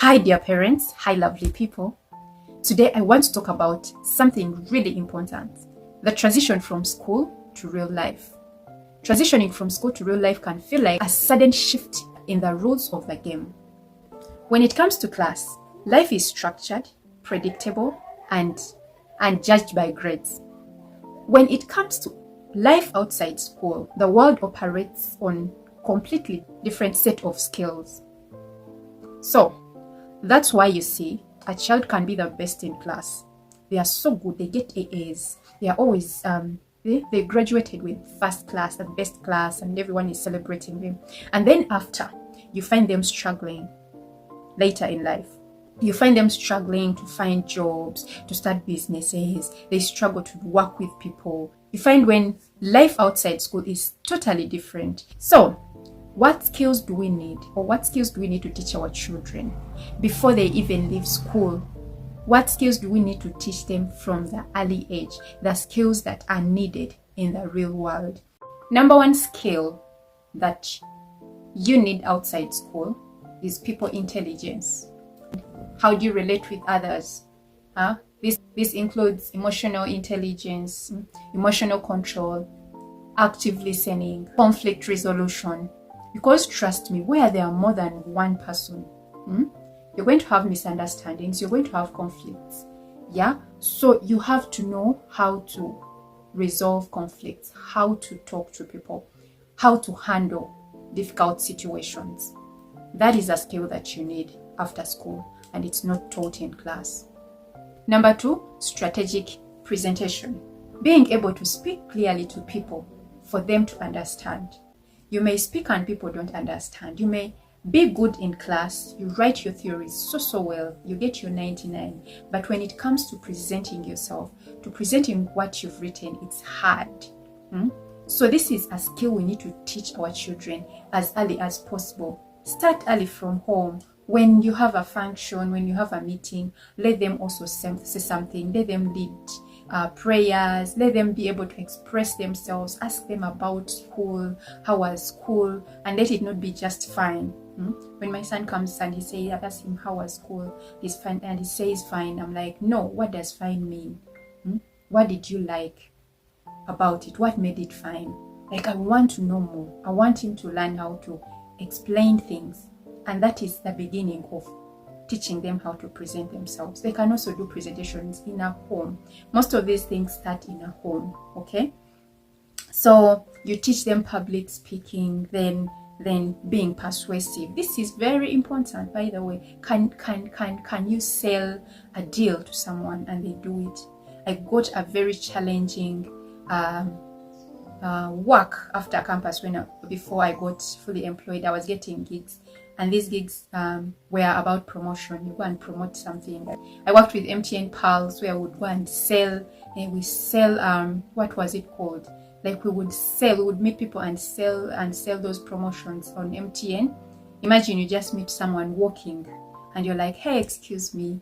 Hi, dear parents. Hi, lovely people. Today, I want to talk about something really important: the transition from school to real life. Transitioning from school to real life can feel like a sudden shift in the rules of the game. When it comes to class, life is structured, predictable, and judged by grades. When it comes to life outside school, the world operates on completely different set of skills. So, that's why you see a child can be the best in class. They are so good, they get AAs. They are always they graduated with first class, the best class, and everyone is celebrating them. And then after, you find them struggling later in life. You find them struggling to find jobs, to start businesses. They struggle to work with people. You find when life outside school is totally different. So, what skills do we need, or what skills do we need to teach our children before they even leave school? What skills do we need to teach them from the early age? The skills that are needed in the real world. Number one skill that you need outside school is people intelligence. How do you relate with others? This includes emotional intelligence, emotional control, active listening, conflict resolution. Because trust me, where there are more than one person, you're going to have misunderstandings, you're going to have conflicts. Yeah? So you have to know how to resolve conflicts, how to talk to people, how to handle difficult situations. That is a skill that you need after school, and it's not taught in class. Number two, strategic presentation. Being able to speak clearly to people for them to understand. You may speak and people don't understand. You may be good in class, you write your theories so well, you get your 99. But when it comes to presenting yourself, to presenting what you've written, it's hard. So this is a skill we need to teach our children as early as possible. Start early from home. When you have a function, when you have a meeting, let them also say something. Let them lead prayers. Let them be able to express themselves. Ask them about school. How was school? And let it not be just fine. When my son comes and he says, I ask him, how was school? He's fine, and he says fine. I'm like, no, what does fine mean? What did you like about it? What made it fine? Like, I want to know more. I want him to learn how to explain things. And that is the beginning of teaching them how to present themselves. They can also do presentations in a home. Most of these things start in a home, okay? So you teach them public speaking, then being persuasive. This is very important, by the way. Can you sell a deal to someone and they do it? I got a very challenging work after campus before I got fully employed. I was getting gigs, and these gigs were about promotion. You go and promote something. I worked with MTN Pulse, where I would go and sell, and we sell what was it called? Like we would meet people and sell those promotions on MTN. Imagine you just meet someone walking and you're like, hey, excuse me,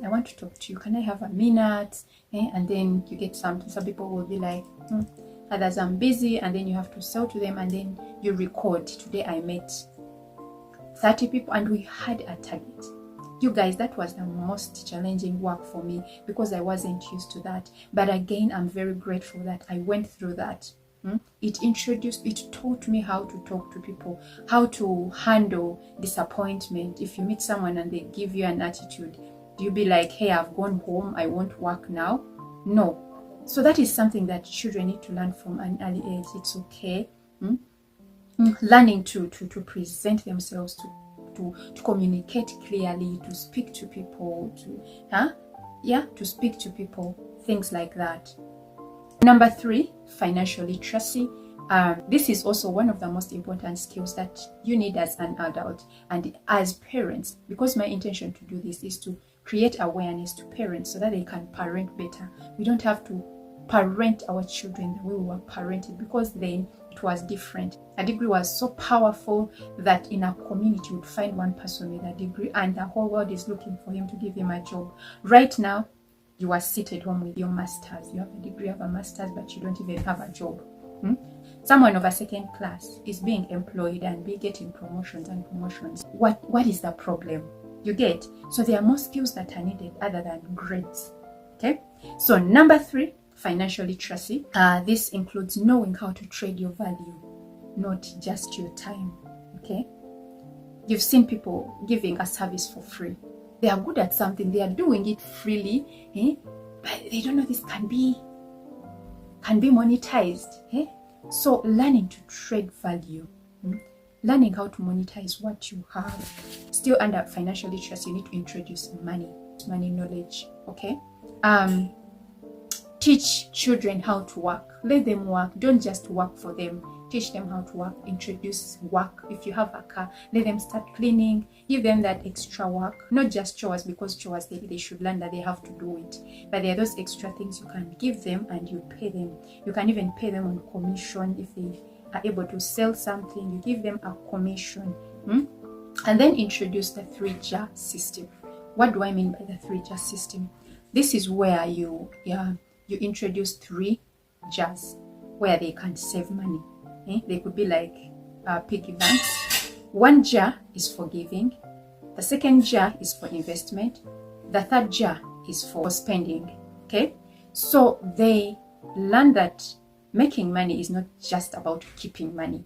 I want to talk to you. Can I have a minute? And then you get some people will be like, others, I'm busy, and then you have to sell to them, and then you record. Today I met 30 people and we had a target. You guys, that was the most challenging work for me because I wasn't used to that. But again, I'm very grateful that I went through that. It taught me how to talk to people, how to handle disappointment. If you meet someone and they give you an attitude, do you be like, hey, I've gone home, I won't work now? No. So that is something that children need to learn from an early age. It's okay. Learning to present themselves, to communicate clearly, to speak to people, to speak to people, things like that. Number three, financial literacy. This is also one of the most important skills that you need as an adult and as parents, because my intention to do this is to create awareness to parents so that they can parent better. We don't have to parent our children the way we were parented, because then it was different. A degree was so powerful that in a community you would find one person with a degree and the whole world is looking for him to give him a job. Right now, you are seated home with your masters. You have a degree, you have a master's, but you don't even have a job. Someone of a second class is being employed and be getting promotions and promotions. What is the problem? You get? So there are more skills that are needed other than grades. Okay? So number 3, financial literacy. This includes knowing how to trade your value, not just your time. Okay? You've seen people giving a service for free. They are good at something. They are doing it freely, but they don't know this can be monetized. So learning to trade value, learning how to monetize what you have. Still under financial literacy, you need to introduce money knowledge. Okay? Teach children how to work. Let them work. Don't just work for them. Teach them how to work. Introduce work. If you have a car, let them start cleaning. Give them that extra work. Not just chores, because chores they should learn that they have to do it. But there are those extra things you can give them and you pay them. You can even pay them on commission if they are able to sell something. You give them a commission. And then introduce the 3-jar system. What do I mean by the 3-jar system? This is where you introduce 3 jars where they can save money. They could be like piggy banks. 1 jar is for giving. The 2nd jar is for investment. The 3rd jar is for spending. Okay? So they learn that making money is not just about keeping money.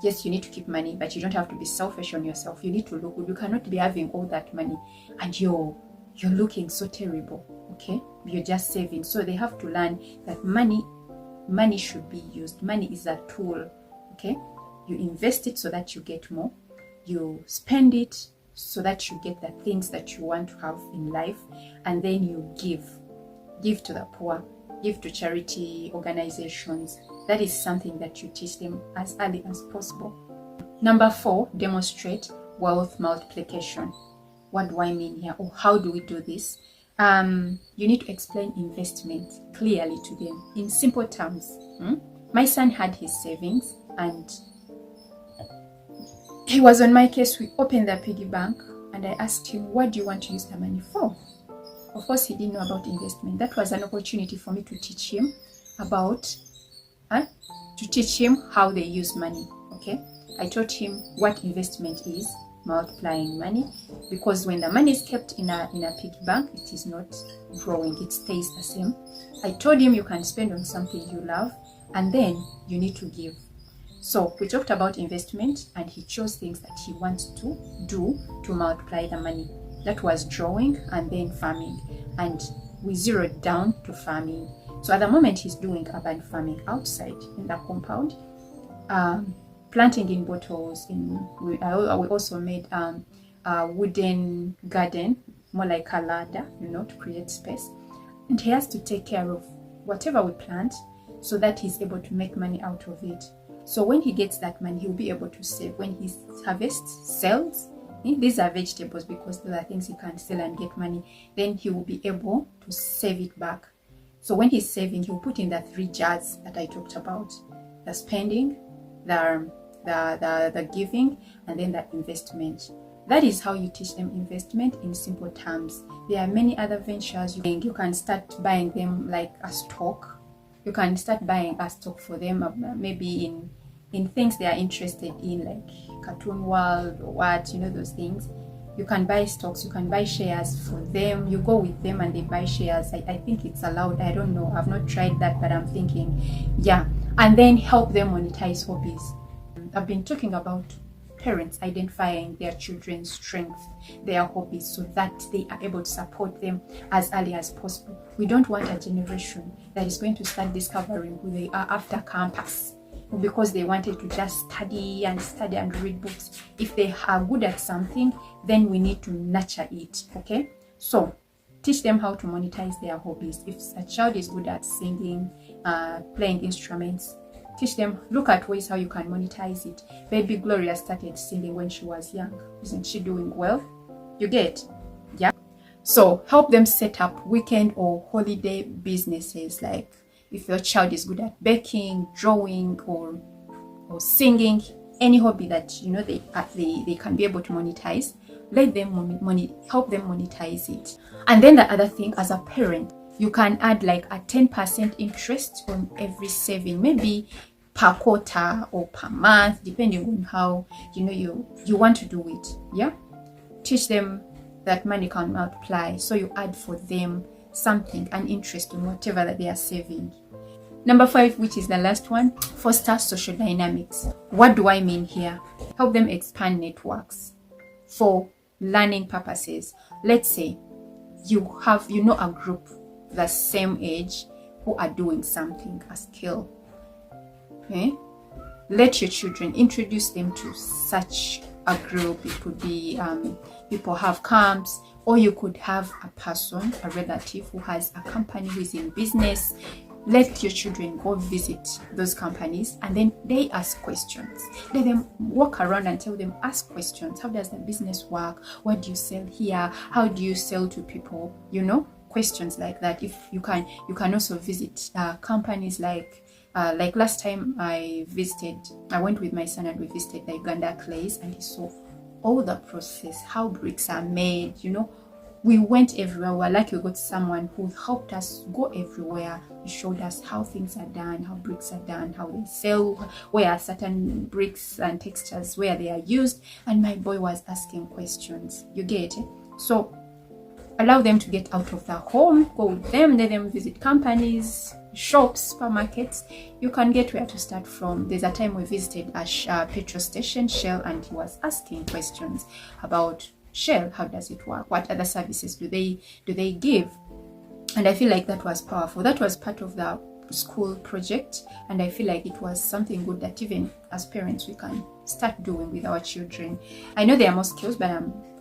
Yes, you need to keep money, but you don't have to be selfish on yourself. You need to look good. You cannot be having all that money and you're looking so terrible. Okay? You're just saving. So they have to learn that money should be used. Money is a tool. Okay? You invest it so that you get more. You spend it so that you get the things that you want to have in life. And then you give. Give to the poor. Give to charity organizations. That is something that you teach them as early as possible. Number 4, demonstrate wealth multiplication. What do I mean here? Or how do we do this? You need to explain investment clearly to them in simple terms. My son had his savings and he was on my case. We opened the piggy bank and I asked him, what do you want to use the money for? Of course, he didn't know about investment. That was an opportunity for me to teach him how they use money. Okay, I taught him what investment is, multiplying money, because when the money is kept in a piggy bank, it is not growing, it stays the same. I told him you can spend on something you love and then you need to give. So we talked about investment and he chose things that he wants to do to multiply the money. That was drawing and then farming, and we zeroed down to farming. So at the moment he's doing urban farming outside in the compound, planting in bottles. We also made a wooden garden, more like a ladder, to create space. And he has to take care of whatever we plant so that he's able to make money out of it. So when he gets that money, he'll be able to save. When he harvests, sells, these are vegetables because those are things he can sell and get money, then he will be able to save it back. So when he's saving, he'll put in the 3 jars that I talked about: the spending, the giving, and then the investment. That is how you teach them investment in simple terms. There are many other ventures. You can start buying them like a stock. You can start buying a stock for them, maybe in things they are interested in, like Cartoon World or what, those things. You can buy stocks, you can buy shares for them. You go with them and they buy shares. I think it's allowed. I don't know. I've not tried that, but I'm thinking, yeah. And then help them monetize hobbies. I've been talking about parents identifying their children's strengths, their hobbies, so that they are able to support them as early as possible. We don't want a generation that is going to start discovering who they are after campus because they wanted to just study and read books. If they are good at something, then we need to nurture it. Okay, so teach them how to monetize their hobbies. If a child is good at singing, playing instruments, teach them, look at ways how you can monetize it. Baby Gloria started singing when she was young. Isn't she doing well? You get? Yeah. So help them set up weekend or holiday businesses. Like if your child is good at baking, drawing, or singing, any hobby that they can be able to monetize, let them help them monetize it. And then the other thing, as a parent, you can add like a 10% interest on every saving, maybe per quarter or per month, depending on how you want to do it. Yeah, teach them that money can multiply. So you add for them something, an interest in whatever that they are saving. Number 5, which is the last one, foster social dynamics. What do I mean here? Help them expand networks for learning purposes. Let's say you know a group the same age who are doing something, a skill. Okay? Let your children introduce them to such a group. It could be people have camps, or you could have a person, a relative who has a company, who is in business. Let your children go visit those companies, and then they ask questions. Let them walk around and tell them, ask questions. How does the business work? What do you sell here? How do you sell to people? You know, questions like that. If you can also visit companies like last time I went with my son and we visited the Uganda Clays, and he saw all the process, how bricks are made, you know. We went everywhere. We were lucky we got someone who helped us go everywhere. He showed us how things are done, how bricks are done, how they sell, where certain bricks and textures, where they are used. And my boy was asking questions. You get it? So allow them to get out of their home, go with them, let them visit companies, shops, supermarkets. You can get where to start from. There's a time we visited a petrol station, Shell, and he was asking questions about Shell. How does it work? What other services do they give? And I feel like that was powerful. That was part of the school project, and I feel like it was something good that even as parents we can start doing with our children. I know there are more skills, but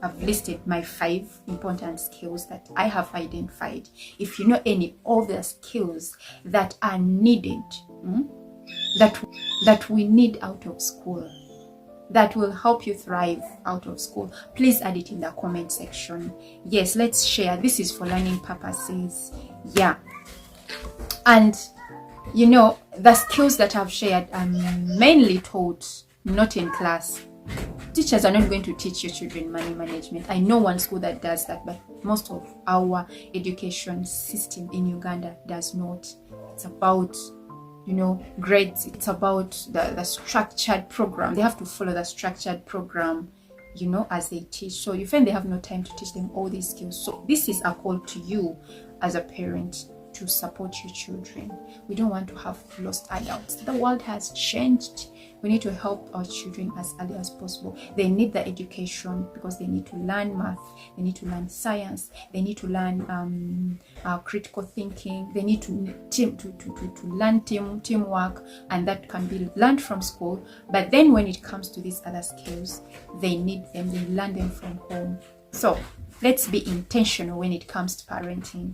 I've listed my 5 important skills that I have identified. If you know any other skills that are needed, that we need out of school, that will help you thrive out of school, please add it in the comment section. Yes, let's share. This is for learning purposes. Yeah. And you know, the skills that I've shared are mainly taught not in class. Teachers are not going to teach your children money management. I know one school that does that, but most of our education system in Uganda does not. It's about, you know, grades. It's about the structured program. They have to follow the structured program, you know, as they teach. So you find they have no time to teach them all these skills. So this is a call to you as a parent to support your children. We don't want to have lost adults. The world has changed. We need to help our children as early as possible. They need the education because they need to learn math, they need to learn science, they need to learn critical thinking, they need to learn teamwork, and that can be learned from school. But then when it comes to these other skills, they need them, they learn them from home. So let's be intentional when it comes to parenting.